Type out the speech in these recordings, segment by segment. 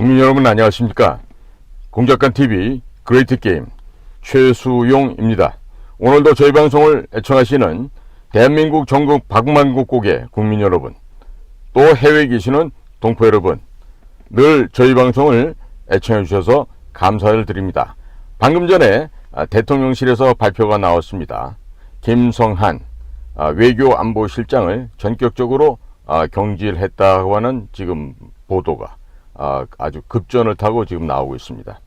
국민 여러분 안녕하십니까? 공작간TV 그레이트 게임 최수용입니다. 오늘도 저희 방송을 애청하시는 대한민국 전국百만국국의 국민 여러분, 또 해외에 계시는 동포 여러분, 늘 저희 방송을 애청해 주셔서 감사를 드립니다. 방금 전에 대통령실에서 발표가 나왔습니다. 김성한 외교안보실장을 전격적으로 경질했다고 하는 지금 보도가 아주 급전을 타고 지금 나오고 있습니다.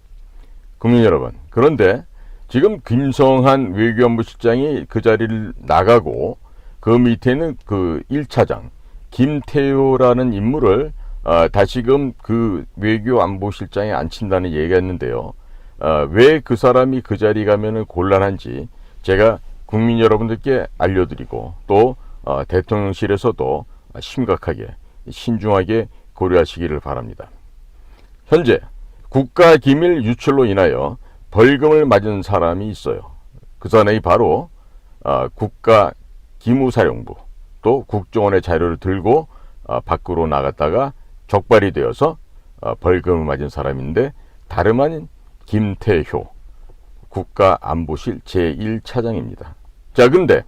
국민 여러분, 그런데 지금 김성한 외교안보실장이 그 자리를 나가고 그 밑에는 그 1차장 김태효라는 인물을 다시금 그 외교안보실장에 앉힌다는 얘기가 있는데요. 왜 그 사람이 그 자리 가면은 곤란한지 제가 국민 여러분들께 알려드리고, 또 대통령실에서도 심각하게 신중하게 고려하시기를 바랍니다. 현재 국가기밀 유출로 인하여 벌금을 맞은 사람이 있어요. 그 사람이 바로 국가기무사령부, 또 국정원의 자료를 들고 밖으로 나갔다가 적발이 되어서 벌금을 맞은 사람인데, 다름 아닌 김태효 국가안보실 제1차장입니다. 자, 근데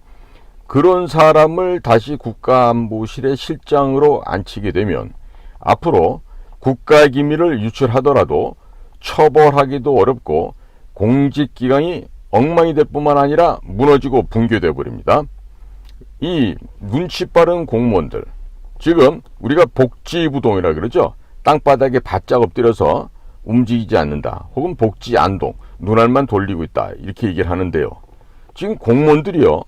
그런 사람을 다시 국가안보실의 실장으로 앉히게 되면 앞으로 국가기밀을 유출하더라도 처벌하기도 어렵고 공직기강이 엉망이 될 뿐만 아니라 무너지고 붕괴되어 버립니다. 이 눈치 빠른 공무원들, 지금 우리가 복지부동이라 그러죠. 땅바닥에 바짝 엎드려서 움직이지 않는다, 혹은 복지안동, 눈알만 돌리고 있다, 이렇게 얘기를 하는데요. 지금 공무원들이요,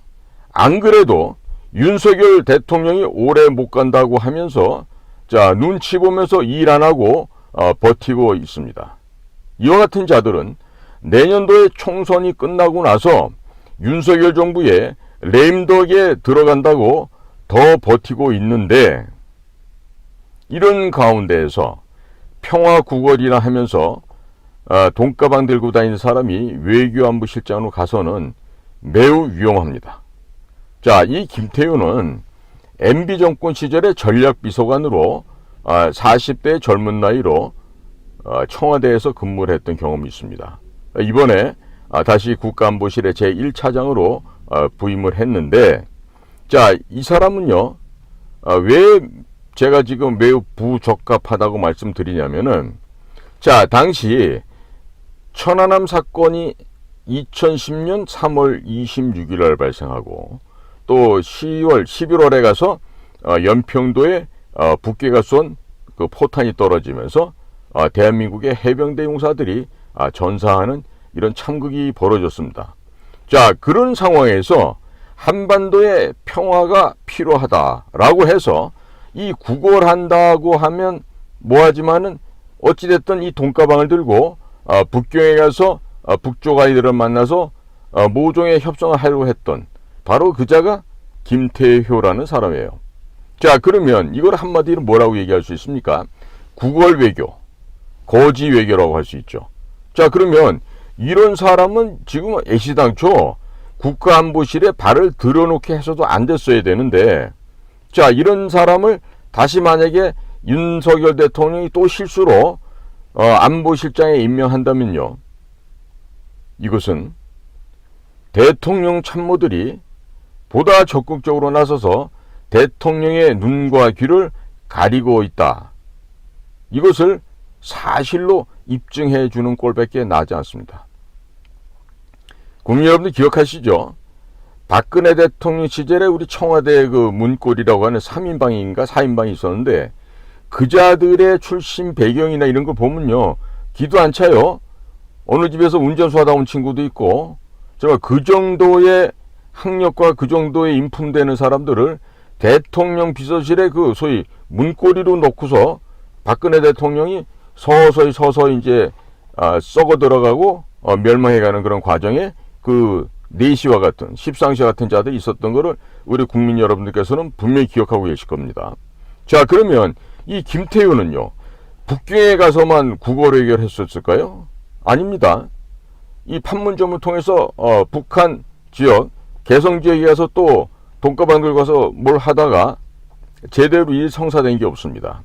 안 그래도 윤석열 대통령이 오래 못 간다고 하면서 눈치 보면서 일 안 하고 버티고 있습니다. 이와 같은 자들은 내년도에 총선이 끝나고 나서 윤석열 정부의 레임덕에 들어간다고 더 버티고 있는데, 이런 가운데에서 평화구걸이라 하면서 돈가방 들고 다니는 사람이 외교안보실장으로 가서는 매우 위험합니다. 자, 이 김태효는 MB 정권 시절에 전략비서관으로 40대 젊은 나이로 청와대에서 근무를 했던 경험이 있습니다. 이번에 다시 국가안보실의 제1차장으로 부임을 했는데, 자, 이 사람은요, 왜 제가 지금 매우 부적합하다고 말씀드리냐면은, 자, 당시 천안함 사건이 2010년 3월 26일 날 발생하고, 또 11월에 가서 연평도에 북괴가 쏜 그 포탄이 떨어지면서 대한민국의 해병대 용사들이 전사하는 이런 참극이 벌어졌습니다. 자, 그런 상황에서 한반도의 평화가 필요하다라고 해서 이 구걸한다고 하면 뭐하지만은 어찌됐든 이 돈가방을 들고 북경에 가서 북쪽 아이들을 만나서 모종의 협상을 하려고 했던 바로 그자가 김태효라는 사람이에요. 자, 그러면 이걸 한마디로 뭐라고 얘기할 수 있습니까? 구걸 외교, 거지 외교라고 할 수 있죠. 자, 그러면 이런 사람은 지금 애시당초 국가안보실에 발을 들여놓게 해서도 안 됐어야 되는데, 자, 이런 사람을 다시 만약에 윤석열 대통령이 또 실수로 안보실장에 임명한다면요, 이것은 대통령 참모들이 보다 적극적으로 나서서 대통령의 눈과 귀를 가리고 있다, 이것을 사실로 입증해 주는 꼴밖에 나지 않습니다. 국민 여러분들 기억하시죠? 박근혜 대통령 시절에 우리 청와대 그 문고리라고 하는 3인방인가 4인방이 있었는데, 그자들의 출신 배경이나 이런 걸 보면요, 기도 안 차요. 어느 집에서 운전수 하다 온 친구도 있고, 정말 그 정도의 학력과 그 정도의 인품되는 사람들을 대통령 비서실에 그 소위 문고리로 놓고서 박근혜 대통령이 서서히 이제 썩어 들어가고 멸망해가는 그런 과정에 그 내시와 같은, 십상시 같은 자들이 있었던 거를 우리 국민 여러분들께서는 분명히 기억하고 계실 겁니다. 자, 그러면 이 김태효는요, 북경에 가서만 국어를 해결했었을까요? 아닙니다. 이 판문점을 통해서 북한 지역, 개성 지역에 가서 또 돈가방 들고 가서 뭘 하다가 제대로 일 성사된 게 없습니다.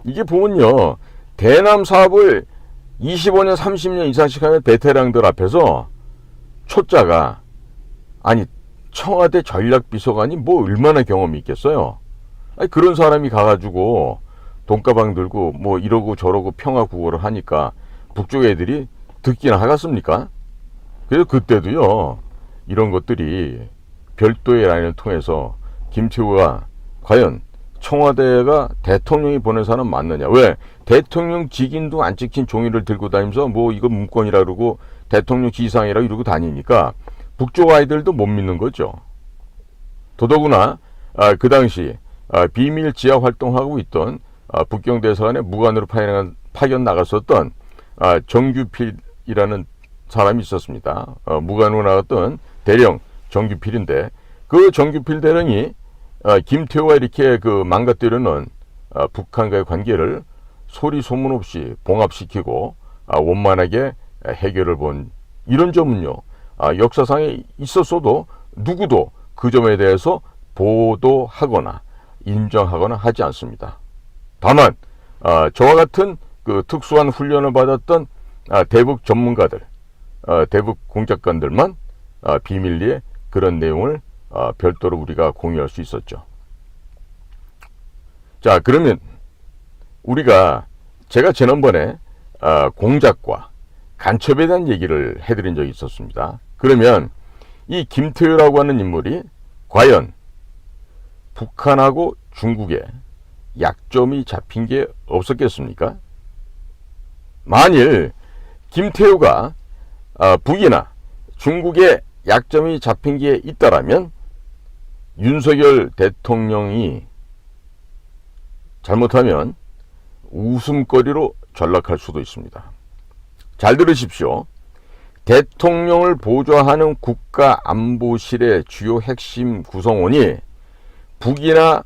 이게 보면요, 대남 사업을 25년, 30년 이상씩 하는 베테랑들 앞에서 초짜가, 아니 청와대 전략비서관이 뭐 얼마나 경험이 있겠어요? 아니, 그런 사람이 가가지고 돈가방 들고 뭐 이러고 저러고 평화구호를 하니까 북쪽 애들이 듣기나 하겠습니까? 그래서 그때도요, 이런 것들이 별도의 라인을 통해서 김태우가 과연 청와대가 대통령이 보낸 사람 맞느냐? 왜? 대통령 직인도 안 찍힌 종이를 들고 다니면서 뭐 이거 문건이라 그러고 대통령 지상이라 이러고 다니니까 북쪽 아이들도 못 믿는 거죠. 더더구나 그 당시 비밀 지하 활동하고 있던 북경 대사관에 무관으로 파견 나갔었던 정규필이라는 사람이 있었습니다. 무관으로 나갔던 대령 정규필인데, 그 정규필 대령이 김태우가 이렇게 그 망가뜨려놓은 북한과의 관계를 소리 소문 없이 봉합시키고 원만하게 해결을 본 이런 점은요, 역사상에 있었어도 누구도 그 점에 대해서 보도하거나 인정하거나 하지 않습니다. 다만 저와 같은 그 특수한 훈련을 받았던 대북 전문가들, 대북 공작관들만 비밀리에 그런 내용을 별도로 우리가 공유할 수 있었죠. 자, 그러면 제가 지난번에 공작과 간첩에 대한 얘기를 해드린 적이 있었습니다. 그러면 이 김태우라고 하는 인물이 과연 북한하고 중국에 약점이 잡힌 게 없었겠습니까? 만일 김태우가 북이나 중국에 약점이 잡힌 게 있다라면 윤석열 대통령이 잘못하면 웃음거리로 전락할 수도 있습니다. 잘 들으십시오. 대통령을 보좌하는 국가안보실의 주요 핵심 구성원이 북이나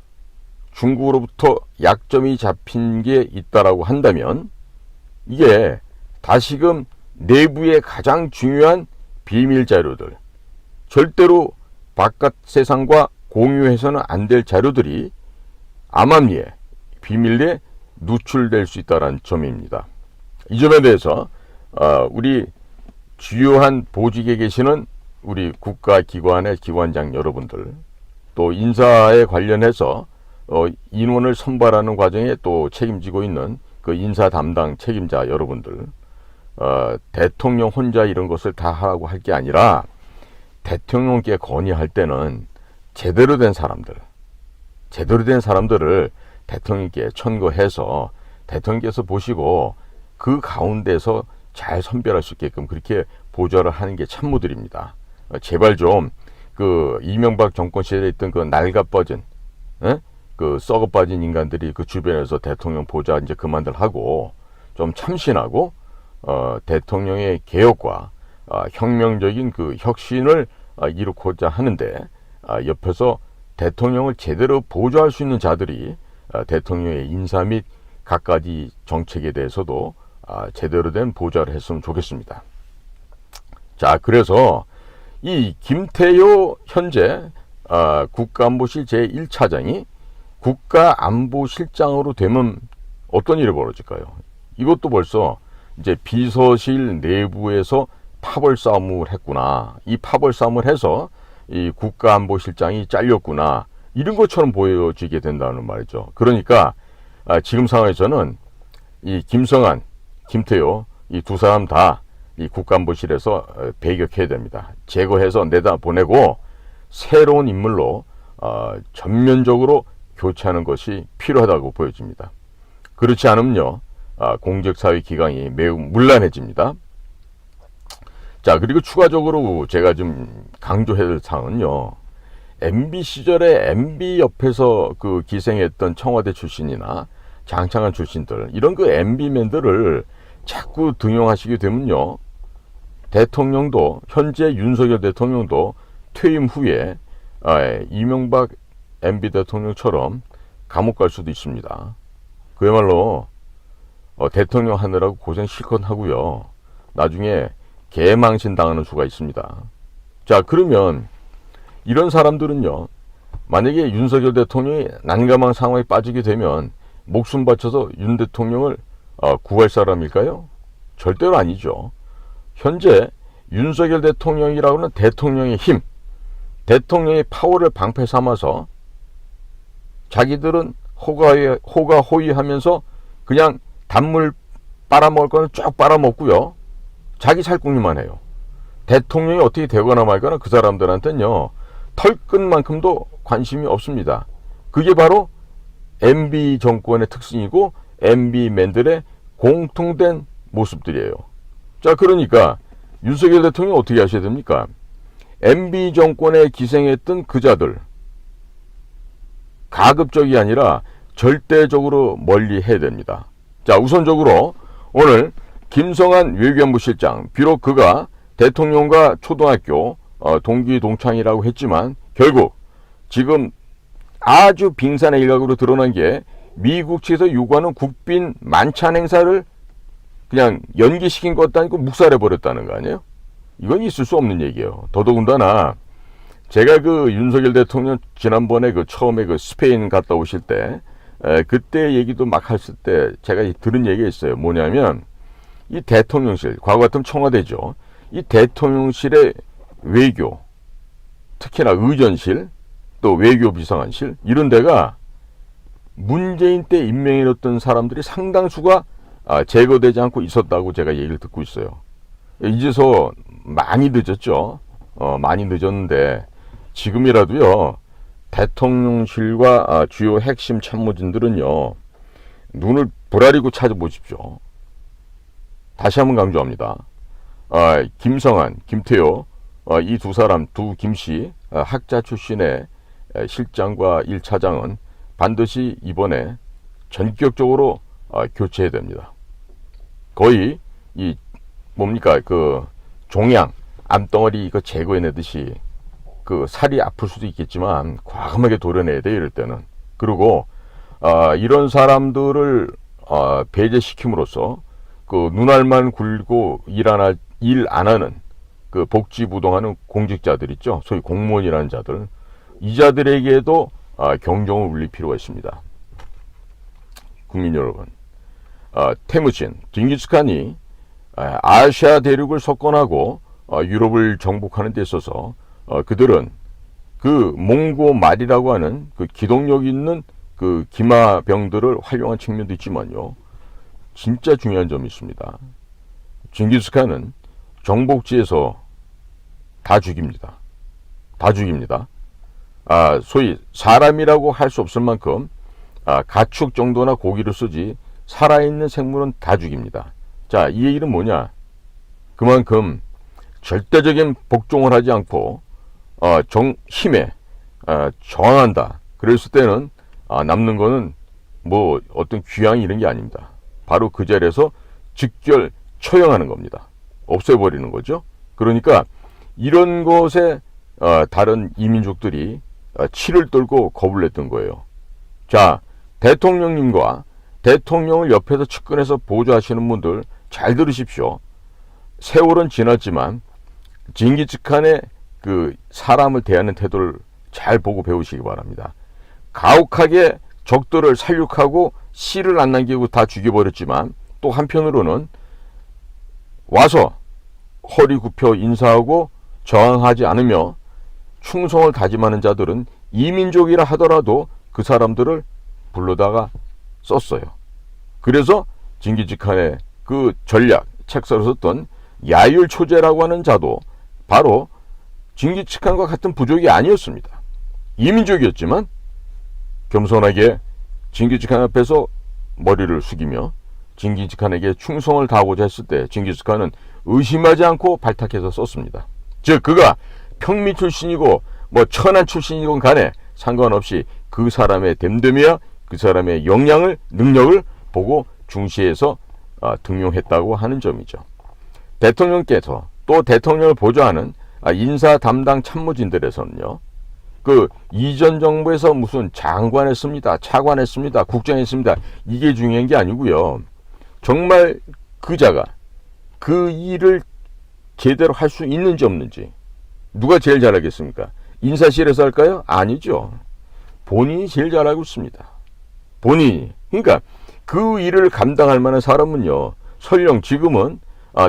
중국으로부터 약점이 잡힌 게 있다라고 한다면 이게 다시금 내부의 가장 중요한 비밀 자료들, 절대로 바깥 세상과 공유해서는 안 될 자료들이 암암리에 비밀리에 누출될 수 있다는 점입니다. 이 점에 대해서 우리 주요한 보직에 계시는 우리 국가기관의 기관장 여러분들, 또 인사에 관련해서 인원을 선발하는 과정에 또 책임지고 있는 그 인사 담당 책임자 여러분들, 대통령 혼자 이런 것을 다 하라고 할 게 아니라 대통령께 건의할 때는 제대로 된 사람들을 대통령께 천거해서 대통령께서 보시고 그 가운데서 잘 선별할 수 있게끔 그렇게 보좌를 하는 게 참모들입니다. 제발 좀 그 이명박 정권 시절에 있던 그 낡아빠진 그 썩어 빠진 인간들이 그 주변에서 대통령 보좌 이제 그만들 하고 좀 참신하고 대통령의 개혁과 혁명적인 그 혁신을 이루고자 하는데 옆에서 대통령을 제대로 보좌할 수 있는 자들이 대통령의 인사 및 갖가지 정책에 대해서도 제대로 된 보좌를 했으면 좋겠습니다. 자, 그래서 이 김태효 현재 국가안보실 제1차장이 국가안보실장으로 되면 어떤 일이 벌어질까요? 이것도 벌써 이제 비서실 내부에서 파벌 싸움을 했구나, 이 파벌 싸움을 해서 이 국가안보실장이 잘렸구나, 이런 것처럼 보여지게 된다는 말이죠. 그러니까 지금 상황에서는 이 김성한, 김태효 이 두 사람 다 이 국가안보실에서 배격해야 됩니다. 제거해서 내다 보내고 새로운 인물로 전면적으로 교체하는 것이 필요하다고 보여집니다. 그렇지 않으면요, 공적사회 기강이 매우 문란해집니다. 자, 그리고 추가적으로 제가 좀 강조해야 될 사항은요, MB 시절에 MB 옆에서 그 기생했던 청와대 출신이나 장창한 출신들, 이런 그 MB맨들을 자꾸 등용하시게 되면요, 대통령도, 현재 윤석열 대통령도 퇴임 후에 이명박 MB 대통령처럼 감옥 갈 수도 있습니다. 그야말로 대통령 하느라고 고생 실컷 하고요, 나중에 개망신 당하는 수가 있습니다. 자, 그러면 이런 사람들은요, 만약에 윤석열 대통령이 난감한 상황에 빠지게 되면 목숨 바쳐서 윤 대통령을 구할 사람일까요? 절대로 아니죠. 현재 윤석열 대통령이라고 하는 대통령의 힘, 대통령의 파워를 방패 삼아서 자기들은 호가호위하면서 그냥 단물 빨아먹을 거는 쭉 빨아먹고요. 자기 살궁리만 해요. 대통령이 어떻게 되거나 말거나 그 사람들한테는요, 털끝만큼도 관심이 없습니다. 그게 바로 MB 정권의 특징이고 MB맨들의 공통된 모습들이에요. 자, 그러니까 윤석열 대통령이 어떻게 하셔야 됩니까? MB 정권에 기생했던 그자들 가급적이 아니라 절대적으로 멀리 해야 됩니다. 자, 우선적으로 오늘 김성한 외교안보 실장, 비록 그가 대통령과 초등학교 동기 동창이라고 했지만 결국 지금 아주 빙산의 일각으로 드러난 게 미국 측에서 요구하는 국빈 만찬 행사를 그냥 연기시킨 것도 아니고 묵살해버렸다는 거 아니에요? 이건 있을 수 없는 얘기예요. 더더군다나 제가 그 윤석열 대통령 지난번에 그 처음에 그 스페인 갔다 오실 때 그때 얘기도 막 했을 때 제가 들은 얘기가 있어요. 뭐냐면 이 대통령실, 과거 같으면 청와대죠. 이 대통령실의 외교, 특히나 의전실, 또 외교 비서관실 이런 데가 문재인 때 임명해뒀던 사람들이 상당수가 제거되지 않고 있었다고 제가 얘기를 듣고 있어요. 이제서 많이 늦었죠. 많이 늦었는데 지금이라도요, 대통령실과 주요 핵심 참모진들은요, 눈을 부라리고 찾아보십시오. 다시 한번 강조합니다. 김성한, 김태호 이 두 사람, 두 김씨 학자 출신의 실장과 1차장은 반드시 이번에 전격적으로 교체해야 됩니다. 거의 이 뭡니까 그 종양 암덩어리 이거 제거해내듯이 그 살이 아플 수도 있겠지만 과감하게 도려내야 돼 이럴 때는. 그리고 이런 사람들을 배제시킴으로써 그 눈알만 굴고 일 안 하는 그 복지부동하는 공직자들 있죠. 소위 공무원이라는 자들, 이 자들에게도 경종을 울릴 필요가 있습니다. 국민 여러분, 태무진, 징기스칸이 아시아 대륙을 석권하고 유럽을 정복하는 데 있어서 그들은 그 몽고 말이라고 하는 그 기동력 있는 그 기마병들을 활용한 측면도 있지만요, 진짜 중요한 점이 있습니다. 징기스칸은 정복지에서 다 죽입니다. 다 죽입니다. 소위 사람이라고 할 수 없을 만큼 가축 정도나 고기를 쓰지 살아있는 생물은 다 죽입니다. 자, 이 얘기는 뭐냐? 그만큼 절대적인 복종을 하지 않고 힘에 저항한다. 그랬을 때는 남는 거는 뭐 어떤 귀향 이런 게 아닙니다. 바로 그 자리에서 즉결 처형하는 겁니다. 없애버리는 거죠. 그러니까 이런 것에 다른 이민족들이 치를 떨고 겁을 냈던 거예요. 자, 대통령님과 대통령을 옆에서 측근해서 보조하시는 분들 잘 들으십시오. 세월은 지났지만 징기스칸의 그 사람을 대하는 태도를 잘 보고 배우시기 바랍니다. 가혹하게 적들을 살육하고 씨를 안 남기고 다 죽여버렸지만 또 한편으로는 와서 허리 굽혀 인사하고 저항하지 않으며 충성을 다짐하는 자들은 이민족이라 하더라도 그 사람들을 불러다가 썼어요. 그래서 징기스칸의 그 전략, 책서를 썼던 야율초제라고 하는 자도 바로 징기스칸과 같은 부족이 아니었습니다. 이민족이었지만 겸손하게 징기스칸 앞에서 머리를 숙이며 징기스칸에게 충성을 다하고자 했을 때 징기스칸은 의심하지 않고 발탁해서 썼습니다. 즉 그가 평미 출신이고 뭐 천한 출신이건 간에 상관없이 그 사람의 됨됨이와 그 사람의 역량을, 능력을 보고 중시해서 등용했다고 하는 점이죠. 대통령께서 또 대통령을 보좌하는 인사 담당 참모진들에서는요, 그 이전 정부에서 무슨 장관했습니다, 차관했습니다, 국장했습니다, 이게 중요한 게 아니고요. 정말 그자가 그 일을 제대로 할 수 있는지 없는지 누가 제일 잘하겠습니까? 인사실에서 할까요? 아니죠. 본인이 제일 잘 알고 있습니다. 본인이. 그러니까 그 일을 감당할 만한 사람은요, 설령 지금은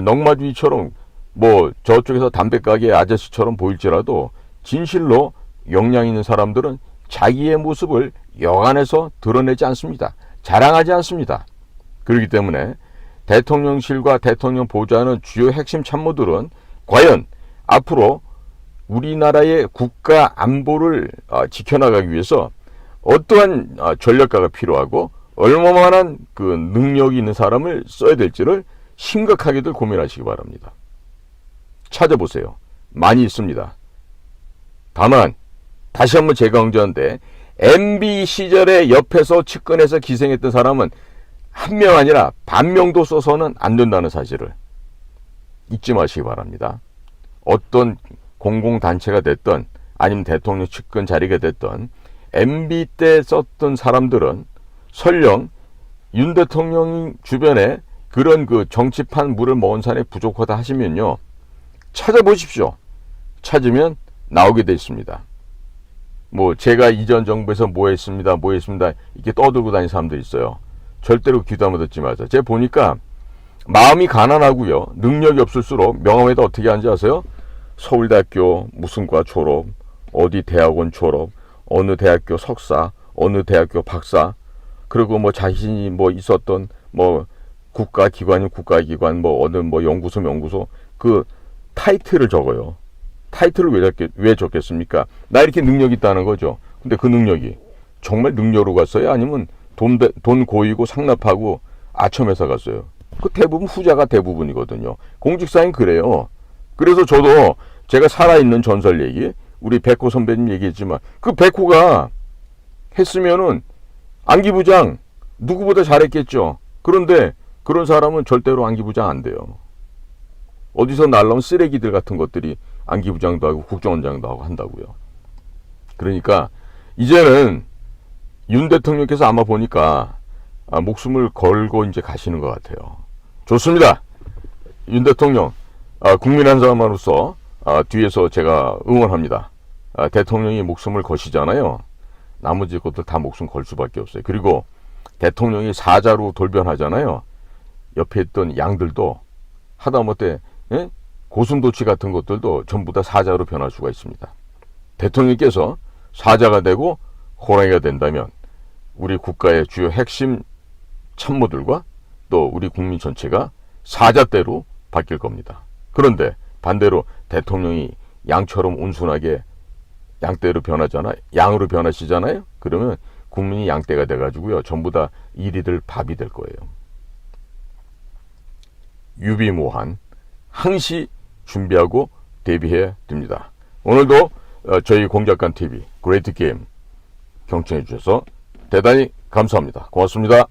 넝마주의처럼 뭐 저쪽에서 담배가게 아저씨처럼 보일지라도 진실로 역량 있는 사람들은 자기의 모습을 여간해서 드러내지 않습니다. 자랑하지 않습니다. 그렇기 때문에 대통령실과 대통령 보좌하는 주요 핵심 참모들은 과연 앞으로 우리나라의 국가 안보를 지켜나가기 위해서 어떠한 전략가가 필요하고 얼마만한 그 능력이 있는 사람을 써야 될지를 심각하게들 고민하시기 바랍니다. 찾아보세요. 많이 있습니다. 다만 다시 한번 제가 강조하는데 MB 시절에 옆에서 측근해서 기생했던 사람은 한 명 아니라 반명도 써서는 안 된다는 사실을 잊지 마시기 바랍니다. 어떤 공공단체가 됐던 아니면 대통령 측근 자리가 됐던 MB 때 썼던 사람들은 설령 윤 대통령 주변에 그런 그 정치판 물을 먹은 사람이 부족하다 하시면요, 찾아보십시오. 찾으면 나오게 돼 있습니다. 뭐 제가 이전 정부에서 뭐 했습니다 이렇게 떠들고 다니는 사람들 있어요. 절대로 귀도 한번 듣지 마세요. 제가 보니까 마음이 가난하고요, 능력이 없을수록 명함에다 어떻게 하는지 아세요? 서울대학교 무슨 과 졸업, 어디 대학원 졸업, 어느 대학교 석사, 어느 대학교 박사, 그리고 뭐 자신이 뭐 있었던 뭐 국가기관이면 국가기관, 뭐 어느 뭐 연구소 그 타이틀을 적어요. 타이틀을 왜 적겠습니까? 나 이렇게 능력이 있다는 거죠. 근데 그 능력이 정말 능력으로 갔어요? 아니면 돈 고이고 상납하고 아첨해서 갔어요? 그 대부분 후자가 대부분이거든요. 공직사인 그래요. 그래서 저도 제가 살아있는 전설 얘기, 우리 백호 선배님 얘기했지만 그 백호가 했으면은 안기부장 누구보다 잘했겠죠. 그런데 그런 사람은 절대로 안기부장 안 돼요. 어디서 날라온 쓰레기들 같은 것들이 안기부장도 하고 국정원장도 하고 한다고요. 그러니까 이제는 윤 대통령께서 아마 보니까 목숨을 걸고 이제 가시는 것 같아요. 좋습니다. 윤 대통령, 국민 한 사람으로서 뒤에서 제가 응원합니다. 대통령이 목숨을 거시잖아요. 나머지 것들 다 목숨 걸 수밖에 없어요. 그리고 대통령이 사자로 돌변하잖아요. 옆에 있던 양들도 하다못해 고슴도치 같은 것들도 전부 다 사자로 변할 수가 있습니다. 대통령께서 사자가 되고 호랑이가 된다면 우리 국가의 주요 핵심 참모들과 또 우리 국민 전체가 사자떼로 바뀔 겁니다. 그런데 반대로 대통령이 양처럼 온순하게 양떼로 변하잖아요. 양으로 변하시잖아요. 그러면 국민이 양떼가 돼가지고요, 전부 다 이리들 밥이 될 거예요. 유비무한 항시 준비하고 대비해야 됩니다. 오늘도 저희 공작관 TV 그레이트 게임 경청해 주셔서 대단히 감사합니다. 고맙습니다.